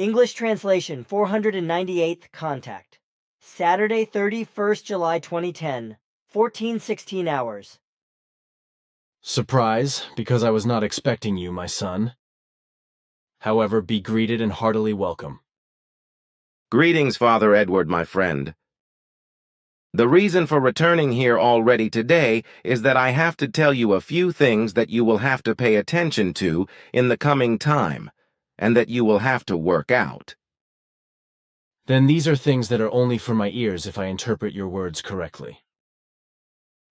English translation 498th contact. Saturday, 31st July 2010, 14:16 hours. Surprise, because I was not expecting you, my son. However, be greeted and heartily welcome. Greetings, Father Edward, my friend. The reason for returning here already today is that I have to tell you a few things that you will have to pay attention to in the coming time, and that you will have to work out. Then these are things that are only for my ears if I interpret your words correctly.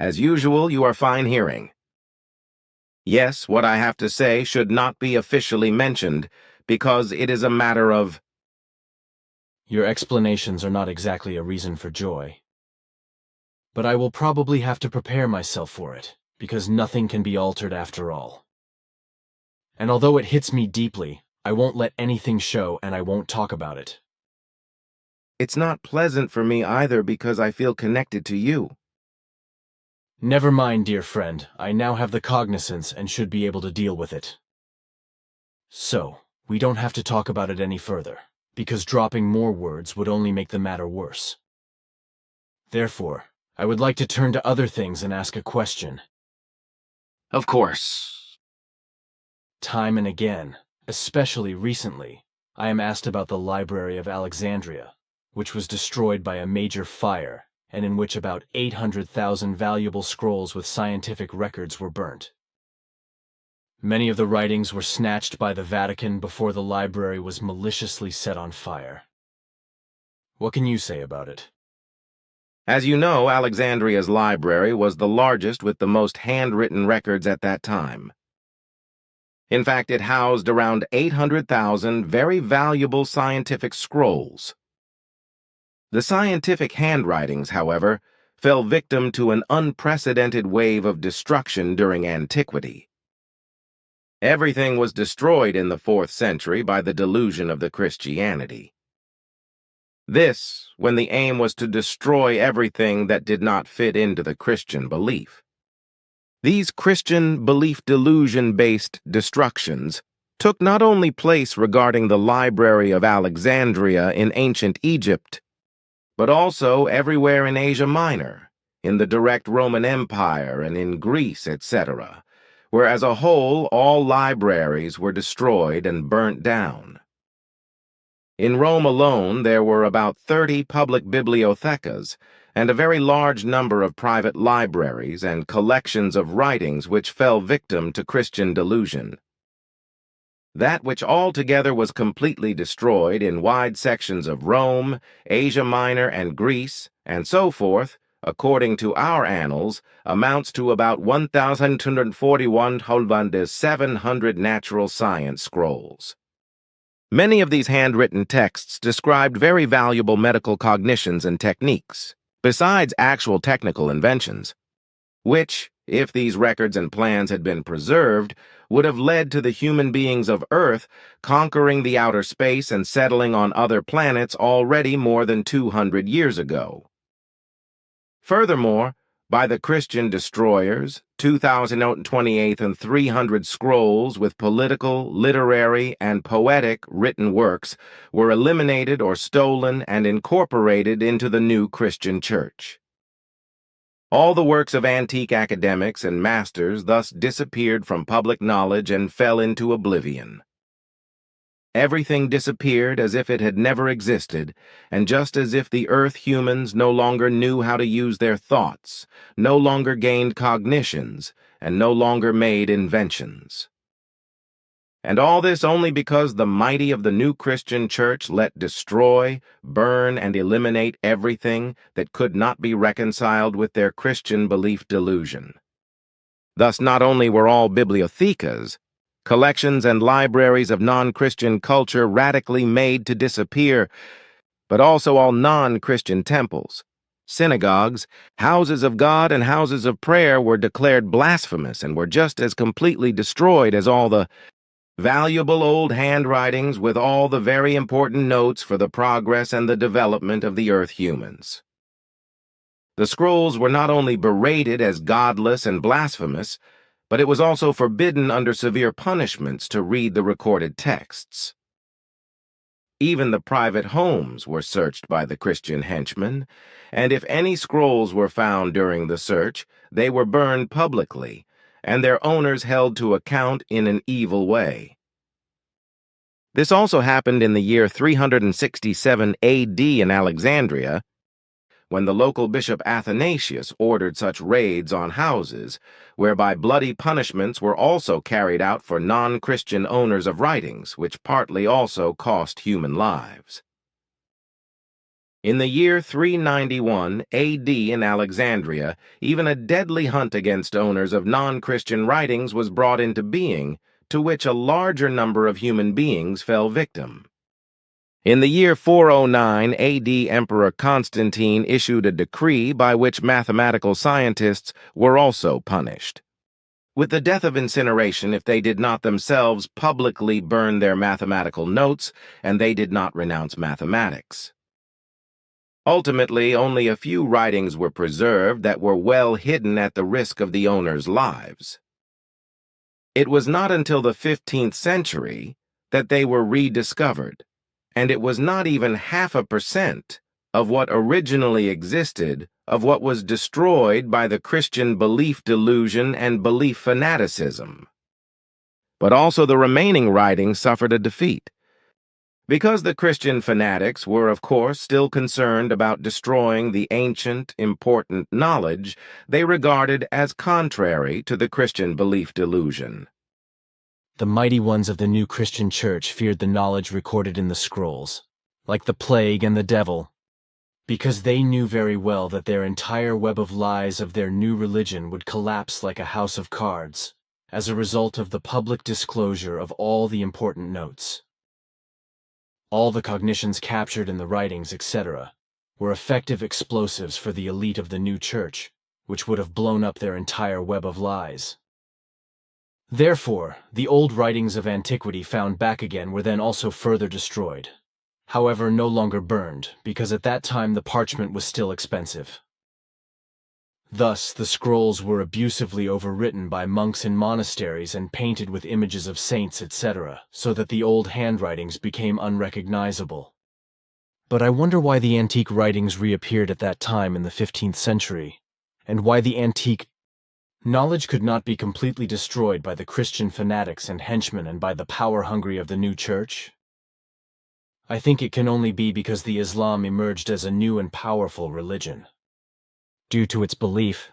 As usual, you are fine hearing. Yes, what I have to say should not be officially mentioned, because it is a matter of... Your explanations are not exactly a reason for joy. But I will probably have to prepare myself for it, because nothing can be altered after all. And although it hits me deeply, I won't let anything show and I won't talk about it. It's not pleasant for me either because I feel connected to you. Never mind, dear friend, I now have the cognizance and should be able to deal with it. So, we don't have to talk about it any further, because dropping more words would only make the matter worse. Therefore, I would like to turn to other things and ask a question. Of course. Time and again, especially recently, I am asked about the Library of Alexandria, which was destroyed by a major fire, and in which about 800,000 valuable scrolls with scientific records were burnt. Many of the writings were snatched by the Vatican before the library was maliciously set on fire. What can you say about it? As you know, Alexandria's library was the largest with the most handwritten records at that time. In fact, it housed around 800,000 very valuable scientific scrolls. The scientific handwritings, however, fell victim to an unprecedented wave of destruction during antiquity. Everything was destroyed in the 4th century by the delusion of the Christianity. This, when the aim was to destroy everything that did not fit into the Christian belief. These Christian belief delusion-based destructions took not only place regarding the Library of Alexandria in ancient Egypt, but also everywhere in Asia Minor, in the direct Roman Empire and in Greece, etc., where as a whole all libraries were destroyed and burnt down. In Rome alone, there were about 30 public bibliothecas and a very large number of private libraries and collections of writings which fell victim to Christian delusion. That which altogether was completely destroyed in wide sections of Rome, Asia Minor, and Greece, and so forth, according to our annals, amounts to about 1,241,700 natural science scrolls. Many of these handwritten texts described very valuable medical cognitions and techniques, besides actual technical inventions, which, if these records and plans had been preserved, would have led to the human beings of Earth conquering the outer space and settling on other planets already more than 200 years ago. Furthermore, by the Christian destroyers, 2,028 and 300 scrolls with political, literary, and poetic written works were eliminated or stolen and incorporated into the new Christian Church. All the works of antique academics and masters thus disappeared from public knowledge and fell into oblivion. Everything disappeared as if it had never existed, and just as if the Earth humans no longer knew how to use their thoughts, no longer gained cognitions, and no longer made inventions. And all this only because the mighty of the new Christian Church let destroy, burn, and eliminate everything that could not be reconciled with their Christian belief delusion. Thus not only were all bibliothecas, collections and libraries of non-Christian culture radically made to disappear, but also all non-Christian temples, synagogues, houses of God, and houses of prayer were declared blasphemous and were just as completely destroyed as all the valuable old handwritings with all the very important notes for the progress and the development of the Earth humans. The scrolls were not only berated as godless and blasphemous, but it was also forbidden under severe punishments to read the recorded texts. Even the private homes were searched by the Christian henchmen, and if any scrolls were found during the search, they were burned publicly, and their owners held to account in an evil way. This also happened in the year 367 AD in Alexandria, when the local bishop Athanasius ordered such raids on houses, whereby bloody punishments were also carried out for non-Christian owners of writings, which partly also cost human lives. In the year 391 AD in Alexandria, even a deadly hunt against owners of non-Christian writings was brought into being, to which a larger number of human beings fell victim. In the year 409 AD, Emperor Constantine issued a decree by which mathematical scientists were also punished with the death of incineration if they did not themselves publicly burn their mathematical notes and they did not renounce mathematics. Ultimately, only a few writings were preserved that were well hidden at the risk of the owners' lives. It was not until the 15th century that they were rediscovered, and it was not even 0.5% of what originally existed of what was destroyed by the Christian belief delusion and belief fanaticism. But also the remaining writings suffered a defeat. Because the Christian fanatics were, of course, still concerned about destroying the ancient, important knowledge they regarded as contrary to the Christian belief delusion. The mighty ones of the new Christian church feared the knowledge recorded in the scrolls, like the plague and the devil, because they knew very well that their entire web of lies of their new religion would collapse like a house of cards, as a result of the public disclosure of all the important notes. All the cognitions captured in the writings, etc., were effective explosives for the elite of the new church, which would have blown up their entire web of lies. Therefore, the old writings of antiquity found back again were then also further destroyed, however no longer burned, because at that time the parchment was still expensive. Thus, the scrolls were abusively overwritten by monks in monasteries and painted with images of saints, etc., so that the old handwritings became unrecognizable. But I wonder why the antique writings reappeared at that time in the 15th century, and why the antique knowledge could not be completely destroyed by the Christian fanatics and henchmen and by the power-hungry of the new church? I think it can only be because the Islam emerged as a new and powerful religion. Due to its belief,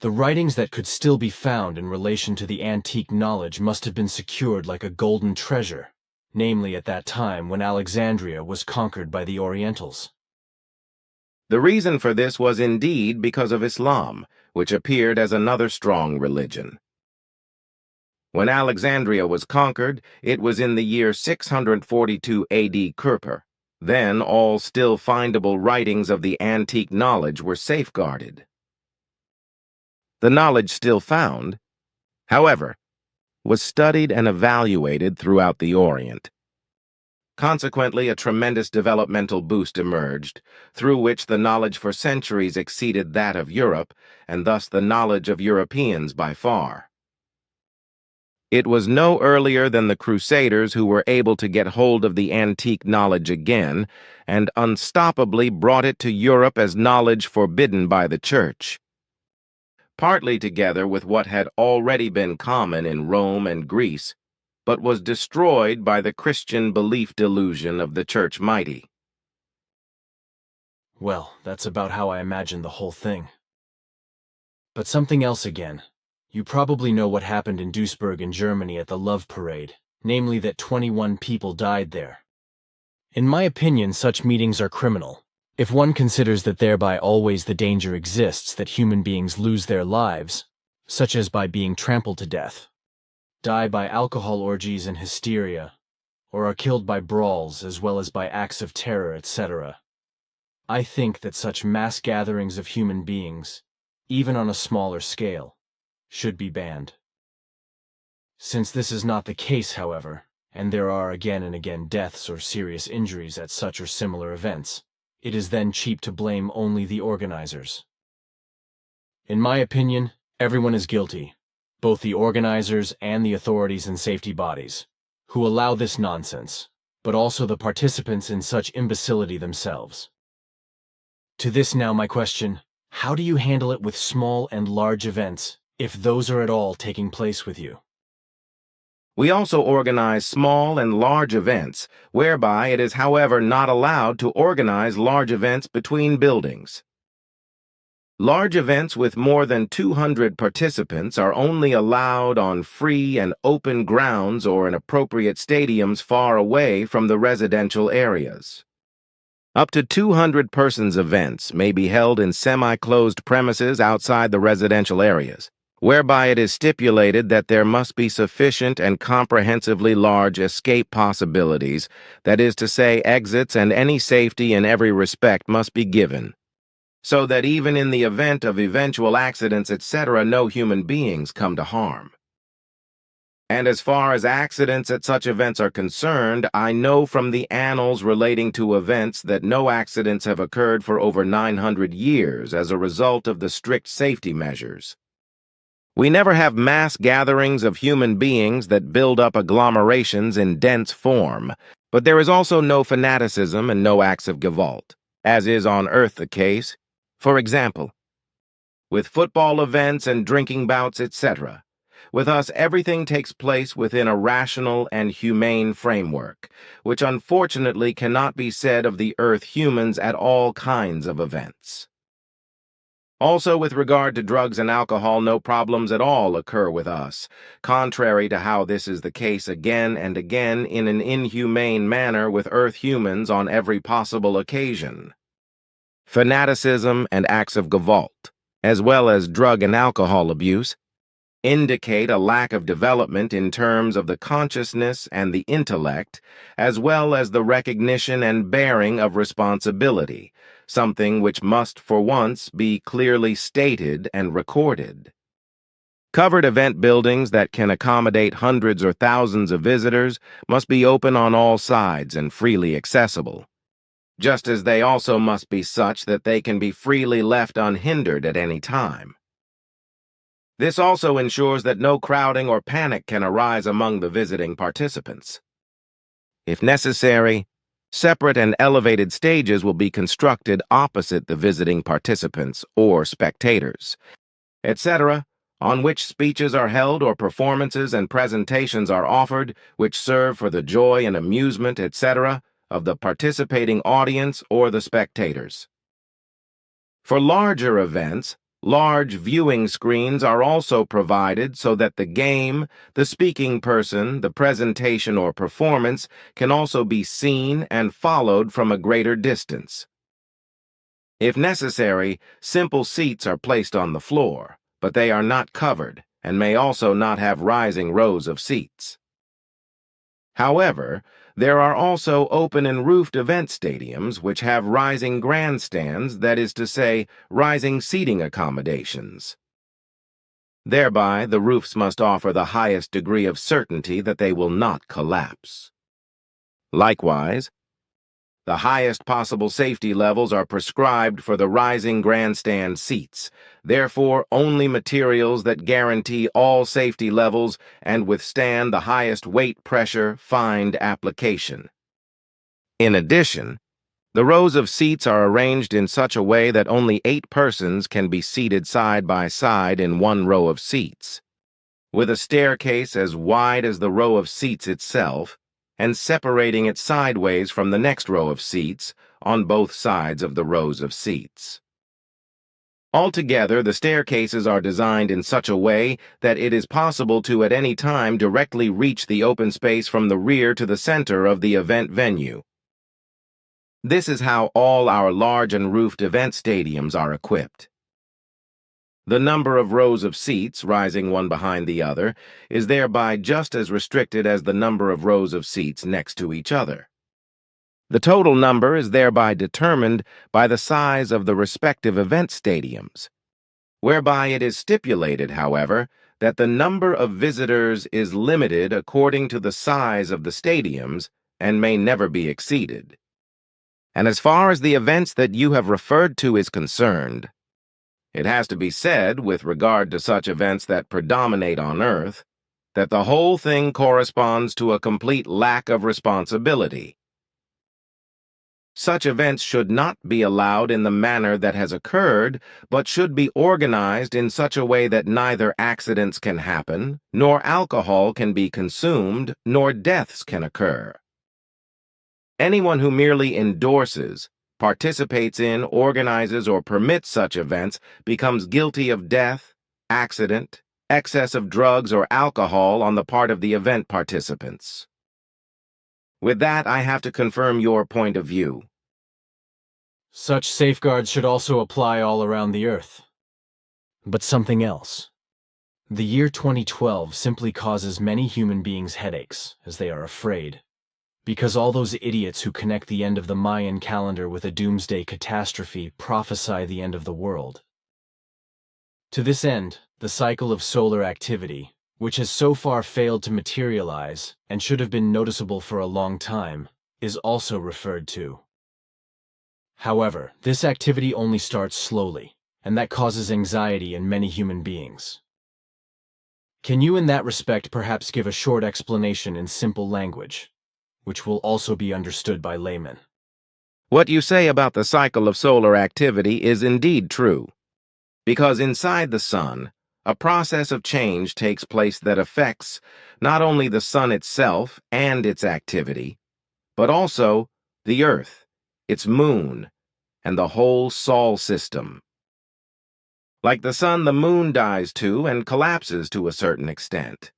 the writings that could still be found in relation to the antique knowledge must have been secured like a golden treasure, namely at that time when Alexandria was conquered by the Orientals. The reason for this was indeed because of Islam, which appeared as another strong religion. When Alexandria was conquered, it was in the year 642 AD Kurper. Then all still findable writings of the antique knowledge were safeguarded. The knowledge still found, however, was studied and evaluated throughout the Orient. Consequently, a tremendous developmental boost emerged, through which the knowledge for centuries exceeded that of Europe, and thus the knowledge of Europeans by far. It was no earlier than the Crusaders who were able to get hold of the antique knowledge again, and unstoppably brought it to Europe as knowledge forbidden by the Church. Partly together with what had already been common in Rome and Greece, but was destroyed by the Christian belief delusion of the Church Mighty. Well, that's about how I imagined the whole thing. But something else again. You probably know what happened in Duisburg in Germany at the Love Parade, namely that 21 people died there. In my opinion, such meetings are criminal, if one considers that thereby always the danger exists that human beings lose their lives, such as by being trampled to death, die by alcohol orgies and hysteria, or are killed by brawls as well as by acts of terror, etc. I think that such mass gatherings of human beings, even on a smaller scale, should be banned. Since this is not the case, however, and there are again and again deaths or serious injuries at such or similar events, it is then cheap to blame only the organizers. In my opinion, everyone is guilty, both the organizers and the authorities and safety bodies, who allow this nonsense, but also the participants in such imbecility themselves. To this now my question, how do you handle it with small and large events, if those are at all taking place with you? We also organize small and large events, whereby it is, however, not allowed to organize large events between buildings. Large events with more than 200 participants are only allowed on free and open grounds or in appropriate stadiums far away from the residential areas. Up to 200 persons events may be held in semi-closed premises outside the residential areas, whereby it is stipulated that there must be sufficient and comprehensively large escape possibilities, that is to say, exits and any safety in every respect must be given, so that even in the event of eventual accidents, etc., no human beings come to harm. And as far as accidents at such events are concerned, I know from the annals relating to events that no accidents have occurred for over 900 years as a result of the strict safety measures. We never have mass gatherings of human beings that build up agglomerations in dense form, but there is also no fanaticism and no acts of Gewalt, as is on Earth the case. For example, with football events and drinking bouts, etc., with us everything takes place within a rational and humane framework, which unfortunately cannot be said of the Earth humans at all kinds of events. Also, with regard to drugs and alcohol, no problems at all occur with us, contrary to how this is the case again and again in an inhumane manner with Earth humans on every possible occasion. Fanaticism and acts of Gewalt, as well as drug and alcohol abuse, indicate a lack of development in terms of the consciousness and the intellect, as well as the recognition and bearing of responsibility, something which must for once be clearly stated and recorded. Covered event buildings that can accommodate hundreds or thousands of visitors must be open on all sides and freely accessible, just as they also must be such that they can be freely left unhindered at any time. This also ensures that no crowding or panic can arise among the visiting participants. If necessary, separate and elevated stages will be constructed opposite the visiting participants or spectators, etc., on which speeches are held or performances and presentations are offered which serve for the joy and amusement, etc., of the participating audience or the spectators. For larger events, large viewing screens are also provided so that the game, the speaking person, the presentation or performance can also be seen and followed from a greater distance. If necessary, simple seats are placed on the floor, but they are not covered and may also not have rising rows of seats. However, there are also open and roofed event stadiums which have rising grandstands, that is to say, rising seating accommodations. Thereby, the roofs must offer the highest degree of certainty that they will not collapse. Likewise, the highest possible safety levels are prescribed for the rising grandstand seats, therefore only materials that guarantee all safety levels and withstand the highest weight pressure find application. In addition, the rows of seats are arranged in such a way that only 8 persons can be seated side by side in one row of seats, with a staircase as wide as the row of seats itself, and separating it sideways from the next row of seats on both sides of the rows of seats. Altogether, the staircases are designed in such a way that it is possible to at any time directly reach the open space from the rear to the center of the event venue. This is how all our large and roofed event stadiums are equipped. The number of rows of seats, rising one behind the other, is thereby just as restricted as the number of rows of seats next to each other. The total number is thereby determined by the size of the respective event stadiums, whereby it is stipulated, however, that the number of visitors is limited according to the size of the stadiums and may never be exceeded. And as far as the events that you have referred to is concerned, it has to be said, with regard to such events that predominate on Earth, that the whole thing corresponds to a complete lack of responsibility, Such events should not be allowed in the manner that has occurred, but should be organized in such a way that neither accidents can happen, nor alcohol can be consumed, nor deaths can occur. Anyone who merely endorses, participates in, organizes, or permits such events becomes guilty of death, accident, excess of drugs or alcohol on the part of the event participants. With that, I have to confirm your point of view. Such safeguards should also apply all around the Earth. But something else. The year 2012 simply causes many human beings headaches, as they are afraid. Because all those idiots who connect the end of the Mayan calendar with a doomsday catastrophe prophesy the end of the world. To this end, the cycle of solar activity, which has so far failed to materialize and should have been noticeable for a long time, is also referred to. However, this activity only starts slowly, and that causes anxiety in many human beings. Can you in that respect perhaps give a short explanation in simple language, which will also be understood by laymen? What you say about the cycle of solar activity is indeed true, because inside the sun, a process of change takes place that affects not only the sun itself and its activity, but also the Earth, its moon, and the whole Sol system. Like the sun, the moon dies too and collapses to a certain extent.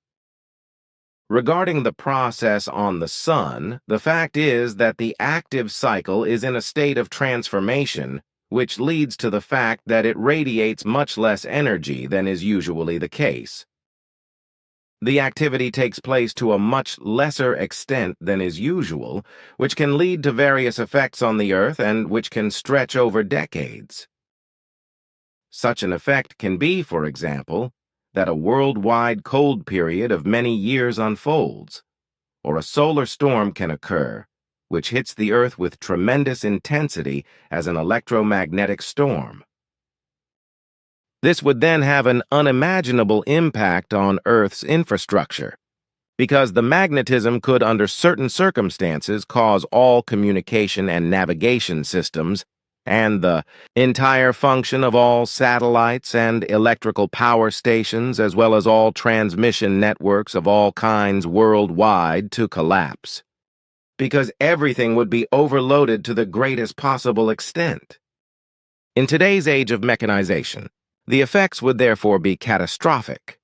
Regarding the process on the sun, the fact is that the active cycle is in a state of transformation, which leads to the fact that it radiates much less energy than is usually the case. The activity takes place to a much lesser extent than is usual, which can lead to various effects on the Earth and which can stretch over decades. Such an effect can be, for example, that a worldwide cold period of many years unfolds, or a solar storm can occur, which hits the Earth with tremendous intensity as an electromagnetic storm. This would then have an unimaginable impact on Earth's infrastructure, because the magnetism could, under certain circumstances, cause all communication and navigation systems and the entire function of all satellites and electrical power stations, as well as all transmission networks of all kinds worldwide, to collapse, because everything would be overloaded to the greatest possible extent. In today's age of mechanization, the effects would therefore be catastrophic,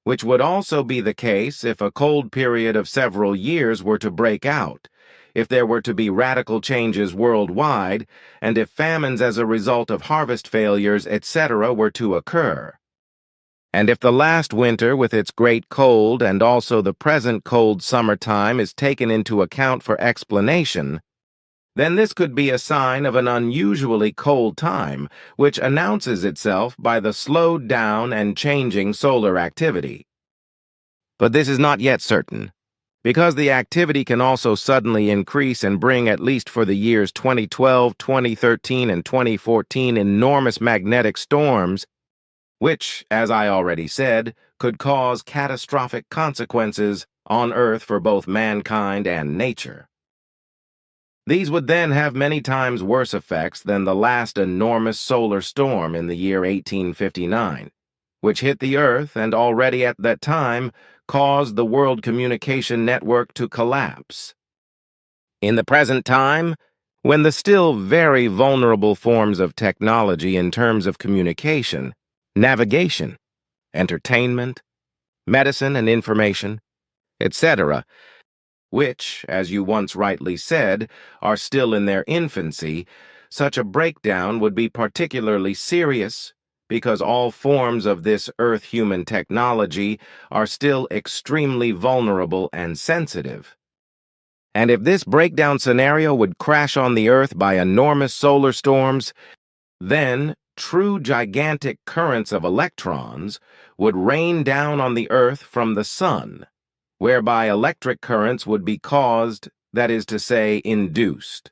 which would also be the case if a cold period of several years were to break out, if there were to be radical changes worldwide, and if famines as a result of harvest failures, etc., were to occur. And if the last winter with its great cold and also the present cold summertime is taken into account for explanation, then this could be a sign of an unusually cold time, which announces itself by the slowed down and changing solar activity. But this is not yet certain, because the activity can also suddenly increase and bring, at least for the years 2012, 2013, and 2014, enormous magnetic storms, which, as I already said, could cause catastrophic consequences on Earth for both mankind and nature. These would then have many times worse effects than the last enormous solar storm in the year 1859, which hit the Earth and already at that time caused the world communication network to collapse. In the present time, when the still very vulnerable forms of technology in terms of communication, navigation, entertainment, medicine and information, etc., which, as you once rightly said, are still in their infancy, such a breakdown would be particularly serious, because all forms of this Earth-human technology are still extremely vulnerable and sensitive. And if this breakdown scenario would crash on the Earth by enormous solar storms, then true gigantic currents of electrons would rain down on the Earth from the sun, whereby electric currents would be caused, that is to say, induced.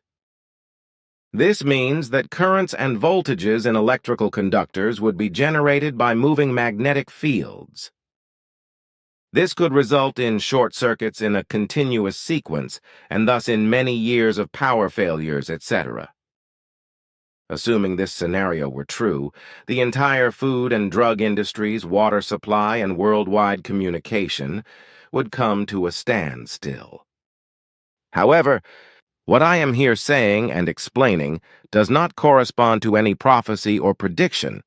This means that currents and voltages in electrical conductors would be generated by moving magnetic fields. This could result in short circuits in a continuous sequence, and thus in many years of power failures, etc. Assuming this scenario were true, the entire food and drug industries, water supply, and worldwide communication would come to a standstill. However, what I am here saying and explaining does not correspond to any prophecy or prediction.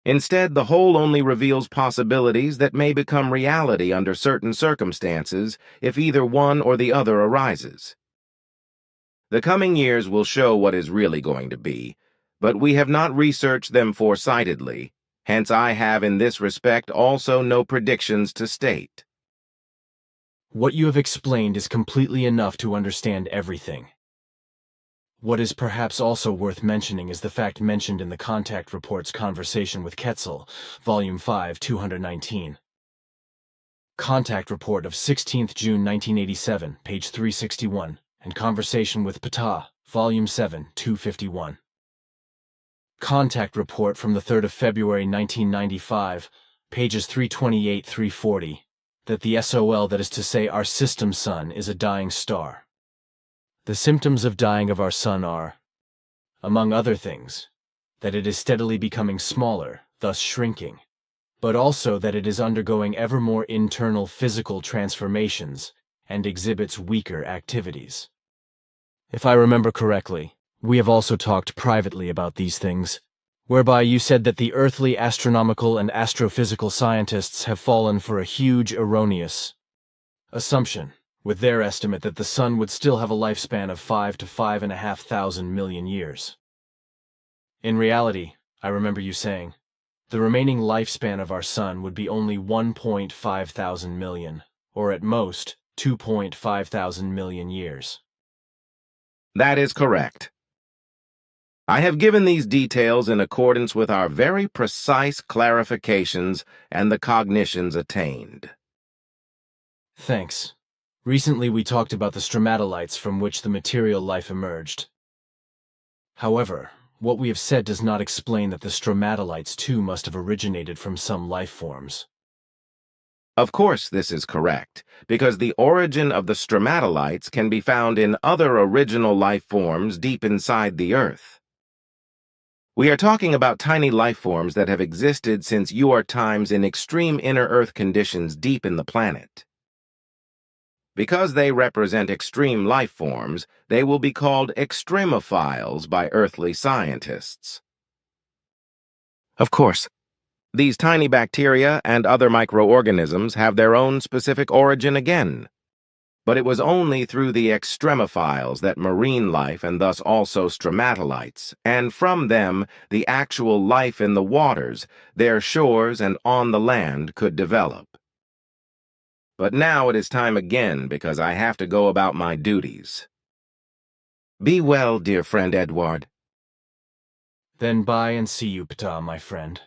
Instead, the whole only reveals possibilities that may become reality under certain circumstances if either one or the other arises. The coming years will show what is really going to be, but we have not researched them foresightedly, hence I have in this respect also no predictions to state. What you have explained is completely enough to understand everything. What is perhaps also worth mentioning is the fact mentioned in the Contact Report's Conversation with Quetzal, Volume 5, 219. Contact Report of 16th June 1987, page 361, and Conversation with Ptah, Volume 7, 251. Contact Report from the 3rd of February 1995, pages 328-340, that the SOL, that is to say our system sun, is a dying star. The symptoms of dying of our sun are, among other things, that it is steadily becoming smaller, thus shrinking, but also that it is undergoing ever more internal physical transformations and exhibits weaker activities. If I remember correctly, we have also talked privately about these things, whereby you said that the earthly astronomical and astrophysical scientists have fallen for a huge erroneous assumption, with their estimate that the sun would still have a lifespan of 5 to 5,500 million years. In reality, I remember you saying, the remaining lifespan of our sun would be only 1.5 thousand million, or at most 2.5 thousand million years. That is correct. I have given these details in accordance with our very precise clarifications and the cognitions attained. Thanks. Recently we talked about the stromatolites from which the material life emerged. However, what we have said does not explain that the stromatolites too must have originated from some life forms. Of course this is correct, because the origin of the stromatolites can be found in other original life forms deep inside the Earth. We are talking about tiny life forms that have existed since your times in extreme inner Earth conditions deep in the planet. Because they represent extreme life forms, they will be called extremophiles by earthly scientists. Of course, these tiny bacteria and other microorganisms have their own specific origin again. But it was only through the extremophiles that marine life and thus also stromatolites, and from them the actual life in the waters, their shores and on the land could develop. But now it is time again because I have to go about my duties. Be well, dear friend Edward. Then bye and see you, Ptah, my friend.